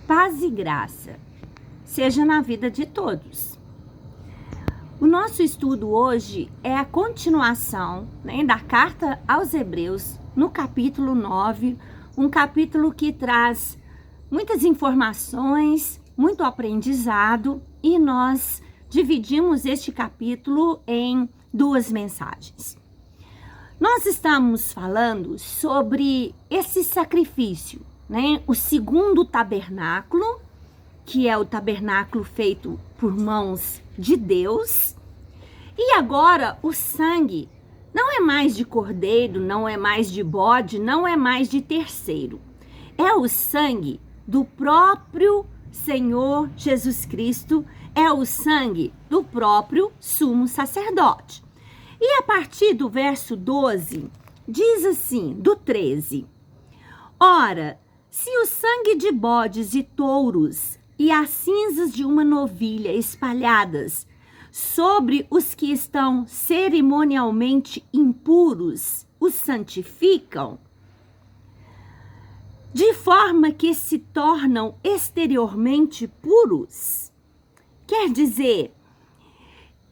paz e graça seja na vida de todos. O nosso estudo hoje é a continuação, da carta aos Hebreus, no capítulo 9, um capítulo que traz muitas informações, muito aprendizado, e nós dividimos este capítulo em duas mensagens. Nós estamos falando sobre esse sacrifício, o segundo tabernáculo, que é o tabernáculo feito por mãos de Deus. E agora o sangue não é mais de cordeiro, não é mais de bode, não é mais de terceiro. É o sangue do próprio Senhor Jesus Cristo, é o sangue do próprio sumo sacerdote. E a partir do verso 12, diz assim, do 13: Ora, se o sangue de bodes e touros e as cinzas de uma novilha espalhadas sobre os que estão cerimonialmente impuros os santificam, de forma que se tornam exteriormente puros, quer dizer,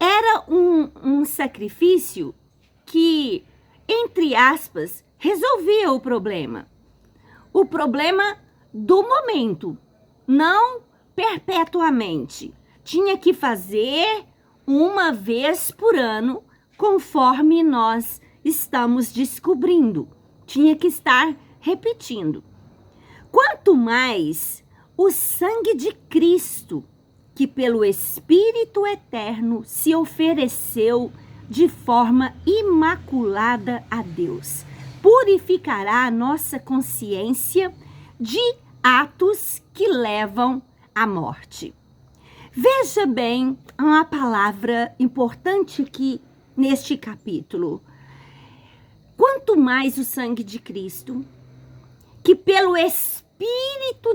era um sacrifício que, entre aspas, resolvia o problema do momento, não perpetuamente. Tinha que fazer uma vez por ano, conforme nós estamos descobrindo. Tinha que estar repetindo. Quanto mais o sangue de Cristo, que pelo Espírito Eterno se ofereceu de forma imaculada a Deus, purificará a nossa consciência de atos que levam à morte. Veja bem uma palavra importante aqui neste capítulo. Quanto mais o sangue de Cristo, que pelo Espírito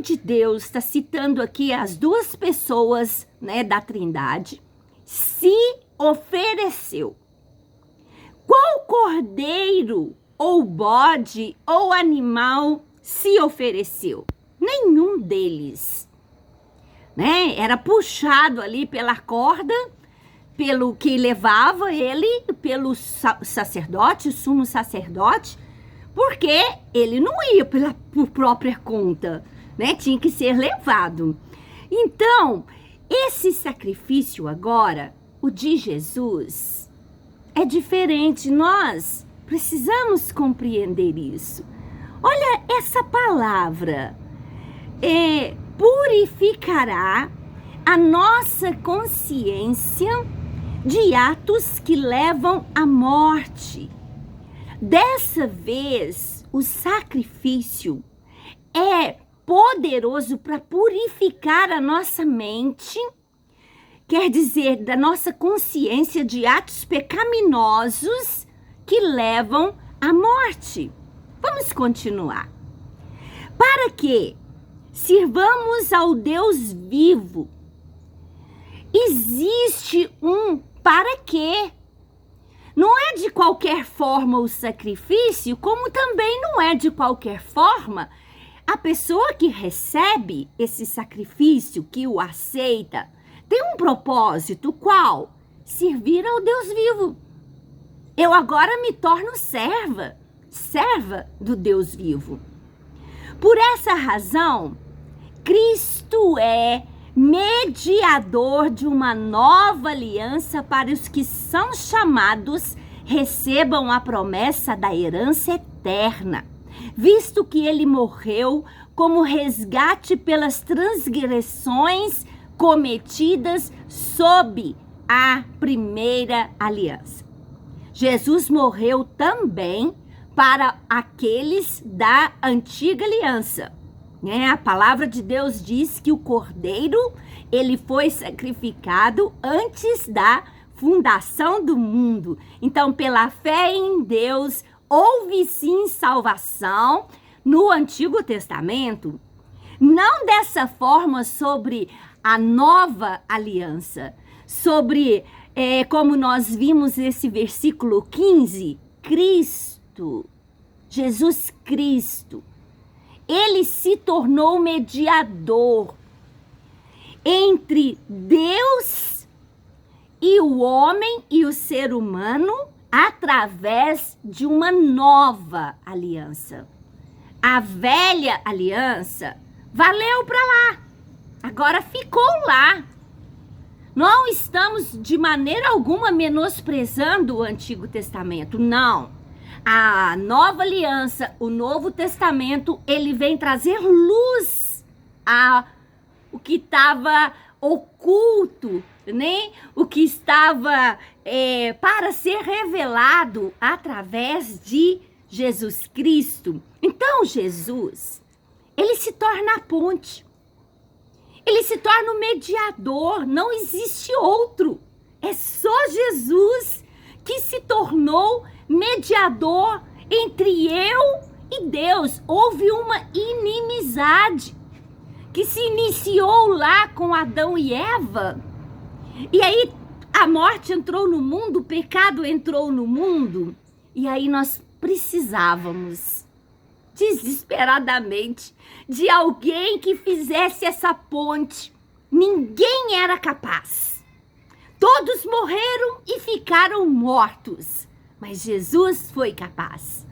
de Deus, está citando aqui as duas pessoas, da Trindade, se ofereceu. Qual cordeiro, ou bode, ou animal se ofereceu? Nenhum deles. Era puxado ali pela corda, pelo que levava ele, pelo sacerdote, o sumo sacerdote, porque ele não ia por própria conta, tinha que ser levado. Então, esse sacrifício agora, o de Jesus, é diferente. Nós precisamos compreender isso. Olha essa palavra, purificará a nossa consciência de atos que levam à morte. Dessa vez, o sacrifício é poderoso para purificar a nossa mente, quer dizer, da nossa consciência de atos pecaminosos que levam à morte. Vamos continuar. Para que sirvamos ao Deus vivo, existe um para quê. Não é de qualquer forma o sacrifício, como também não é de qualquer forma a pessoa que recebe esse sacrifício, que o aceita, tem um propósito. Qual? Servir ao Deus vivo. Eu agora me torno serva do Deus vivo. Por essa razão, Cristo é mediador de uma nova aliança para os que são chamados recebam a promessa da herança eterna, visto que ele morreu como resgate pelas transgressões cometidas sob a primeira aliança. Jesus morreu também para aqueles da antiga aliança. A palavra de Deus diz que o cordeiro, ele foi sacrificado antes da fundação do mundo. Então, pela fé em Deus, houve sim salvação no Antigo Testamento. Não dessa forma sobre a nova aliança, sobre, como nós vimos nesse versículo 15, Cristo, Jesus Cristo, ele se tornou mediador entre Deus e o homem e o ser humano através de uma nova aliança. A velha aliança valeu para lá, agora ficou lá. Não estamos de maneira alguma menosprezando o Antigo Testamento, não. A nova aliança, o Novo Testamento, ele vem trazer luz a o que estava oculto, né? O que estava para ser revelado através de Jesus Cristo. Então, Jesus, ele se torna a ponte. Ele se torna o mediador, não existe outro. É só Jesus que se tornou mediador entre eu e Deus. Houve uma inimizade que se iniciou lá com Adão e Eva. E aí a morte entrou no mundo, o pecado entrou no mundo. E aí nós precisávamos desesperadamente de alguém que fizesse essa ponte. Ninguém era capaz. Todos morreram e ficaram mortos. Mas Jesus foi capaz,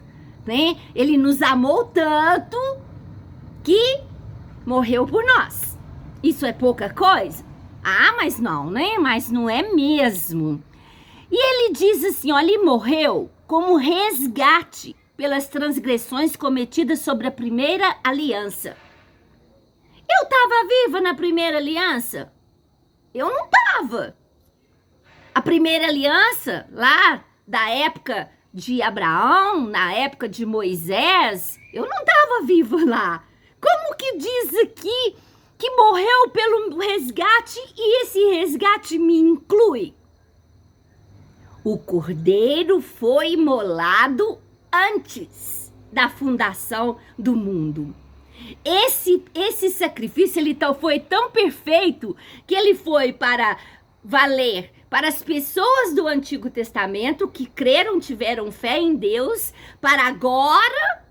né? Ele nos amou tanto que morreu por nós. Isso é pouca coisa? Ah, mas não, né? Mas não é mesmo. E ele diz assim, ó, ele morreu como resgate pelas transgressões cometidas sobre a primeira aliança. Eu estava viva na primeira aliança? Eu não estava. A primeira aliança, lá da época de Abraão, na época de Moisés, eu não estava viva lá. Como que diz aqui que morreu pelo resgate e esse resgate me inclui? O cordeiro foi imolado antes da fundação do mundo. Esse sacrifício ele foi tão perfeito que ele foi para valer para as pessoas do Antigo Testamento que creram, tiveram fé em Deus, para agora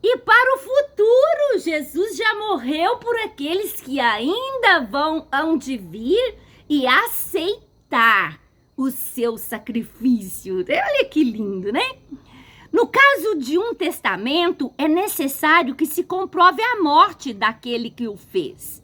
e para o futuro. Jesus já morreu por aqueles que ainda hão de vir e aceitar o seu sacrifício. Olha que lindo, né? No caso de um testamento, é necessário que se comprove a morte daquele que o fez,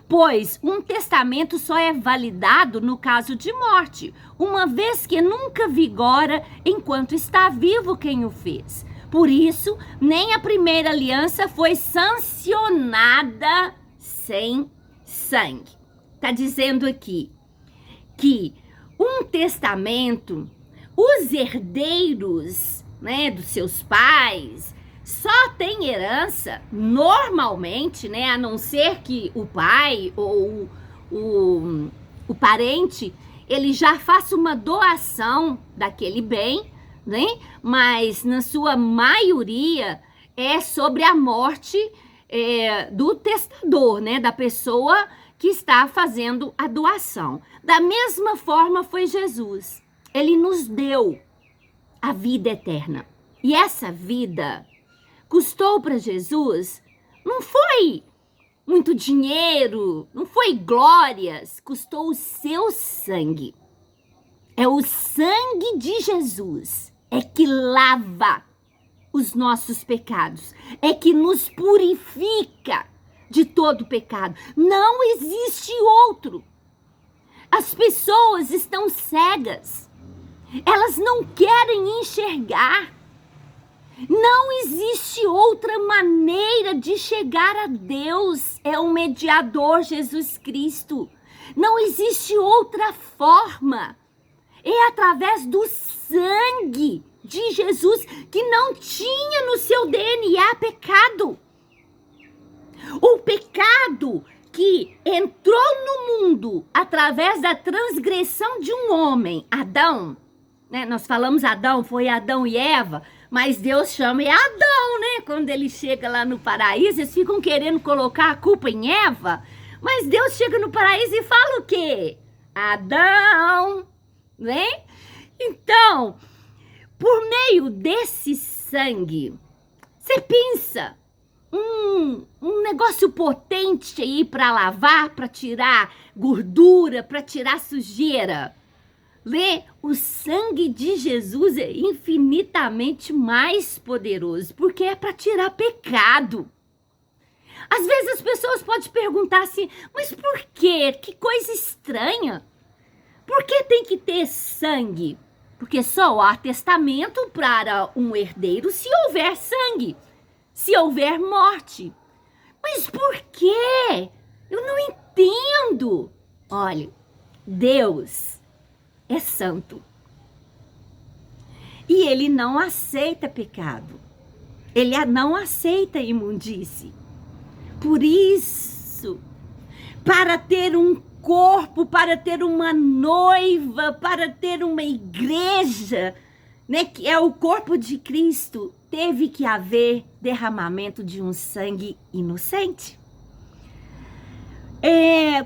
pois um testamento só é validado no caso de morte, uma vez que nunca vigora enquanto está vivo quem o fez. Por isso, nem a primeira aliança foi sancionada sem sangue. Está dizendo aqui que um testamento, os herdeiros, né, dos seus pais, só tem herança normalmente, né, a não ser que o pai ou o parente, ele já faça uma doação daquele bem, né, mas na sua maioria é sobre a morte do testador, né, da pessoa que está fazendo a doação. Da mesma forma foi Jesus. Ele nos deu a vida eterna. E essa vida custou para Jesus, não foi muito dinheiro, não foi glórias, custou o seu sangue. É o sangue de Jesus, é que lava os nossos pecados, é que nos purifica de todo pecado. Não existe outro. As pessoas estão cegas, elas não querem enxergar. Não existe outra maneira de chegar a Deus. É o mediador Jesus Cristo. Não existe outra forma. É através do sangue de Jesus, que não tinha no seu DNA pecado. O pecado que entrou no mundo através da transgressão de um homem, Adão, né? Nós falamos Adão, foi Adão e Eva, mas Deus chama Adão, né? Quando ele chega lá no paraíso, eles ficam querendo colocar a culpa em Eva, mas Deus chega no paraíso e fala o quê? Adão, né? Então, por meio desse sangue, você pensa, um negócio potente aí para lavar, para tirar gordura, para tirar sujeira. Lê, o sangue de Jesus é infinitamente mais poderoso, porque é para tirar pecado. Às vezes as pessoas podem perguntar assim, mas por quê? Que coisa estranha. Por que tem que ter sangue? Porque só há testamento para um herdeiro se houver sangue, se houver morte. Mas por quê? Eu não entendo. Olha, Deus é santo. E ele não aceita pecado. Ele não aceita imundície. Por isso, para ter um corpo, para ter uma noiva, para ter uma igreja, né, que é o corpo de Cristo, teve que haver derramamento de um sangue inocente.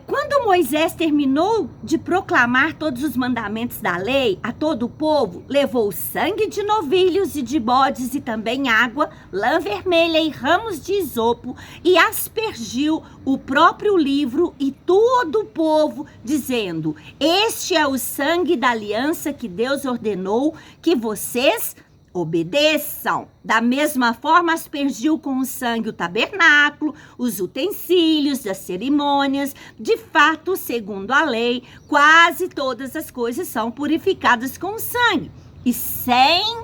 Quando Moisés terminou de proclamar todos os mandamentos da lei a todo o povo, levou sangue de novilhos e de bodes e também água, lã vermelha e ramos de isopo e aspergiu o próprio livro e todo o povo, dizendo: este é o sangue da aliança que Deus ordenou que vocês obedeçam. Da mesma forma, aspergiu com o sangue o tabernáculo, os utensílios das cerimônias. De fato, segundo a lei, quase todas as coisas são purificadas com o sangue. E sem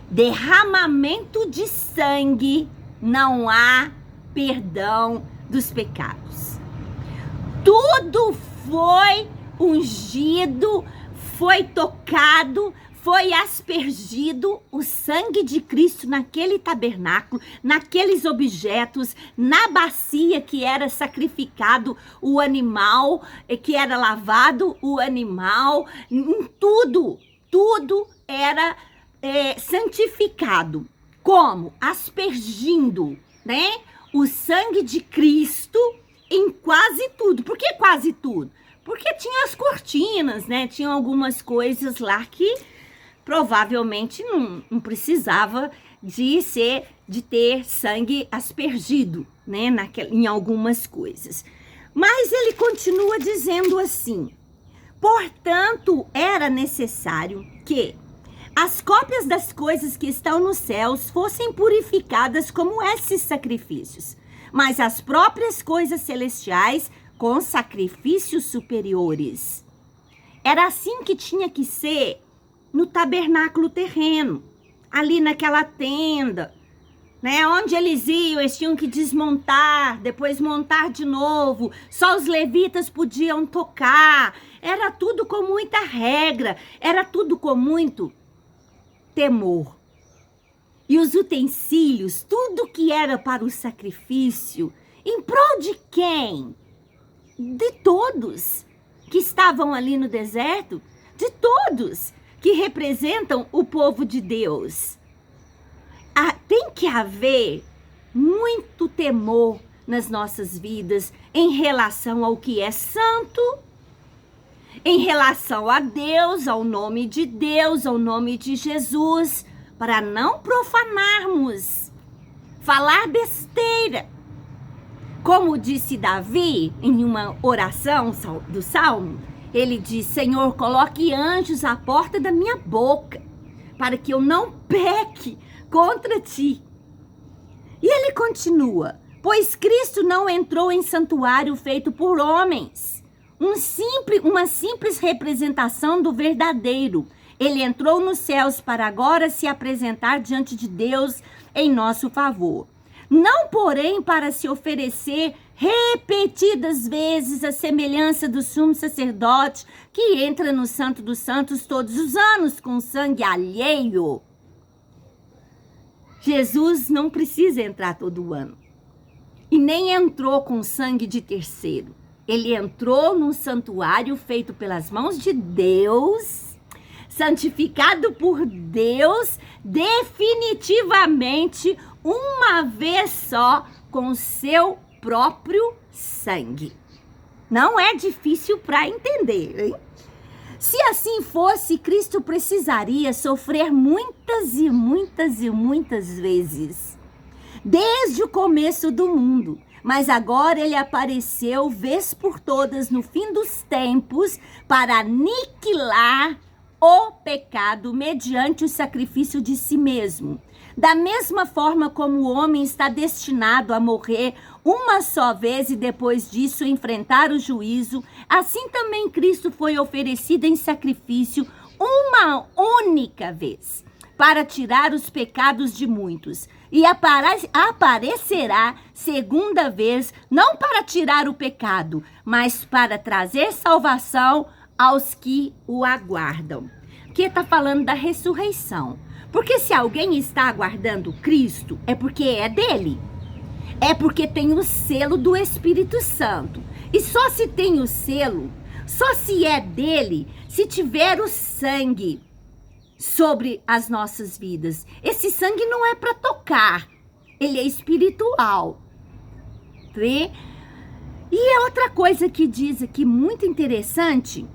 derramamento de sangue, não há perdão dos pecados. Tudo foi ungido, foi tocado, foi aspergido o sangue de Cristo naquele tabernáculo, naqueles objetos, na bacia que era sacrificado o animal, que era lavado o animal, em tudo era santificado. Como? Aspergindo, né? O sangue de Cristo em quase tudo. Por que quase tudo? Porque tinha as cortinas, né? Tinha algumas coisas lá que provavelmente não precisava de ter sangue aspergido, né, em algumas coisas. Mas ele continua dizendo assim: portanto, era necessário que as cópias das coisas que estão nos céus fossem purificadas como esses sacrifícios, mas as próprias coisas celestiais com sacrifícios superiores. Era assim que tinha que ser no tabernáculo terreno, ali naquela tenda, né? Onde eles iam, eles tinham que desmontar, depois montar de novo. Só os levitas podiam tocar. Era tudo com muita regra, era tudo com muito temor. E os utensílios, tudo que era para o sacrifício, em prol de quem? De todos que estavam ali no deserto, de todos que representam o povo de Deus. Tem que haver muito temor nas nossas vidas em relação ao que é santo, em relação a Deus, ao nome de Deus, ao nome de Jesus, para não profanarmos, falar besteira. Como disse Davi em uma oração do Salmo, ele diz: Senhor, coloque anjos à porta da minha boca, para que eu não peque contra ti. E ele continua: pois Cristo não entrou em santuário feito por homens, uma simples representação do verdadeiro. Ele entrou nos céus para agora se apresentar diante de Deus em nosso favor. Não, porém, para se oferecer repetidas vezes a semelhança do sumo sacerdote que entra no Santo dos Santos todos os anos com sangue alheio. Jesus não precisa entrar todo ano. E nem entrou com sangue de terceiro. Ele entrou num santuário feito pelas mãos de Deus, santificado por Deus, definitivamente, uma vez só, com o seu próprio sangue. Não é difícil para entender, hein? Se assim fosse, Cristo precisaria sofrer muitas e muitas e muitas vezes. desde o começo do mundo. Mas agora ele apareceu, vez por todas, no fim dos tempos, para aniquilar o pecado mediante o sacrifício de si mesmo. Da mesma forma como o homem está destinado a morrer uma só vez e depois disso enfrentar o juízo, assim também Cristo foi oferecido em sacrifício uma única vez, para tirar os pecados de muitos. E aparecerá segunda vez, não para tirar o pecado, mas para trazer salvação aos que o aguardam. Aqui está falando da ressurreição. Porque se alguém está aguardando Cristo, é porque é dele. É porque tem o selo do Espírito Santo. E só se tem o selo, só se é dele, se tiver o sangue sobre as nossas vidas. Esse sangue não é para tocar, ele é espiritual. Vê? E outra coisa que diz aqui muito interessante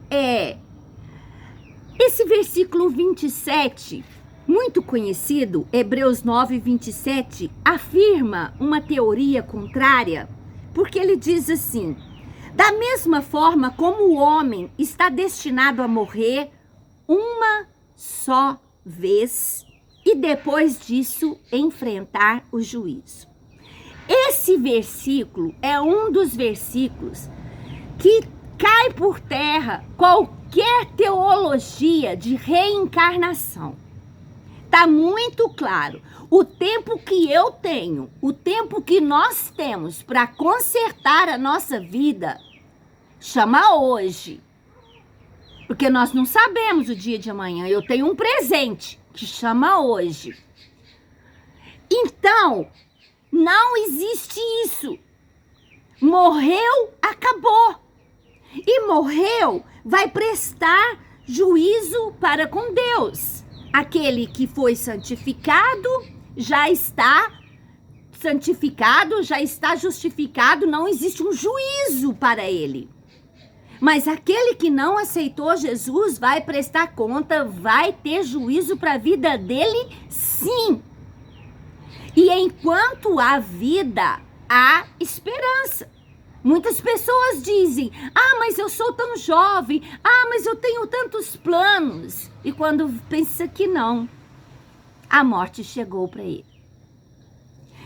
é esse versículo 27, muito conhecido, Hebreus 9, 27, afirma uma teoria contrária, porque ele diz assim: da mesma forma como o homem está destinado a morrer uma só vez e depois disso enfrentar o juízo. Esse versículo é um dos versículos que cai por terra qualquer teologia de reencarnação. Tá muito claro. O tempo que eu tenho, o tempo que nós temos para consertar a nossa vida, chama hoje. Porque nós não sabemos o dia de amanhã. Eu tenho um presente que chama hoje. Então, não existe isso. Morreu, acabou. E morreu, vai prestar juízo para com Deus. Aquele que foi santificado já está santificado, já está justificado, não existe um juízo para ele. Mas aquele que não aceitou Jesus vai prestar conta, vai ter juízo para a vida dele, sim. E enquanto há vida, há esperança. Muitas pessoas dizem: ah, mas eu sou tão jovem, ah, mas eu tenho tantos planos. E quando pensa que não, a morte chegou para ele.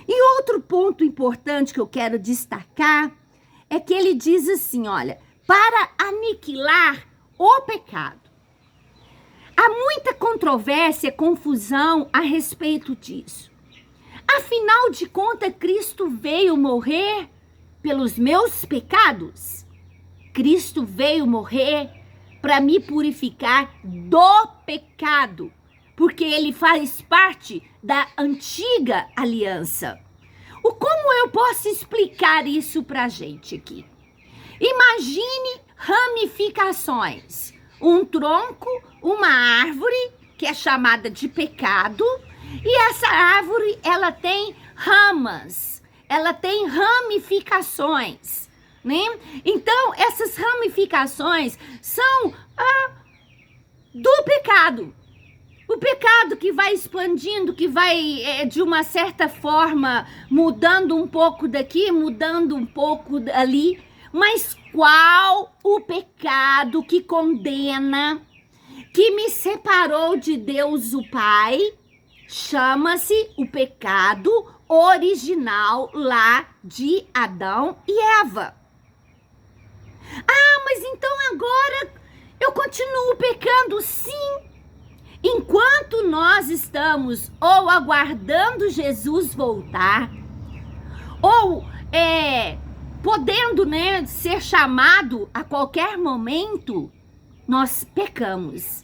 E outro ponto importante que eu quero destacar é que ele diz assim, olha, para aniquilar o pecado. Há muita controvérsia, confusão a respeito disso. Afinal de contas, Cristo veio morrer pelos meus pecados. Cristo veio morrer para me purificar do pecado, porque ele faz parte da antiga aliança. Como eu posso explicar isso para a gente aqui? Imagine ramificações, um tronco, uma árvore, que é chamada de pecado, e essa árvore, ela tem ramas, ela tem ramificações, né? Então, essas ramificações são do pecado. O pecado que vai expandindo, que vai, de uma certa forma, mudando um pouco daqui, mudando um pouco ali. Mas qual o pecado que condena, que me separou de Deus o Pai? Chama-se o pecado original lá de Adão e Eva. Ah, mas então agora eu continuo pecando? Sim. Enquanto nós estamos ou aguardando Jesus voltar, ou podendo, né, ser chamado a qualquer momento, nós pecamos.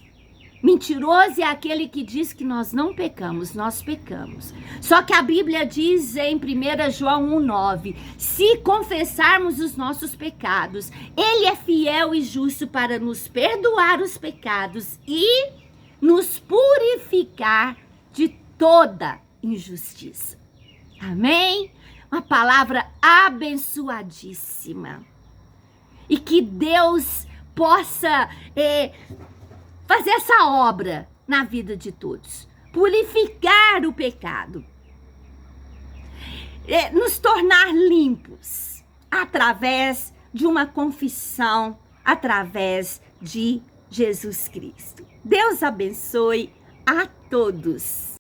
Mentiroso é aquele que diz que nós não pecamos, nós pecamos. Só que a Bíblia diz em 1 João 1,9, se confessarmos os nossos pecados, Ele é fiel e justo para nos perdoar os pecados e nos purificar de toda injustiça. Amém? Uma palavra abençoadíssima. E que Deus possa fazer essa obra na vida de todos. Purificar o pecado. nos tornar limpos através de uma confissão, através de Jesus Cristo. Deus abençoe a todos.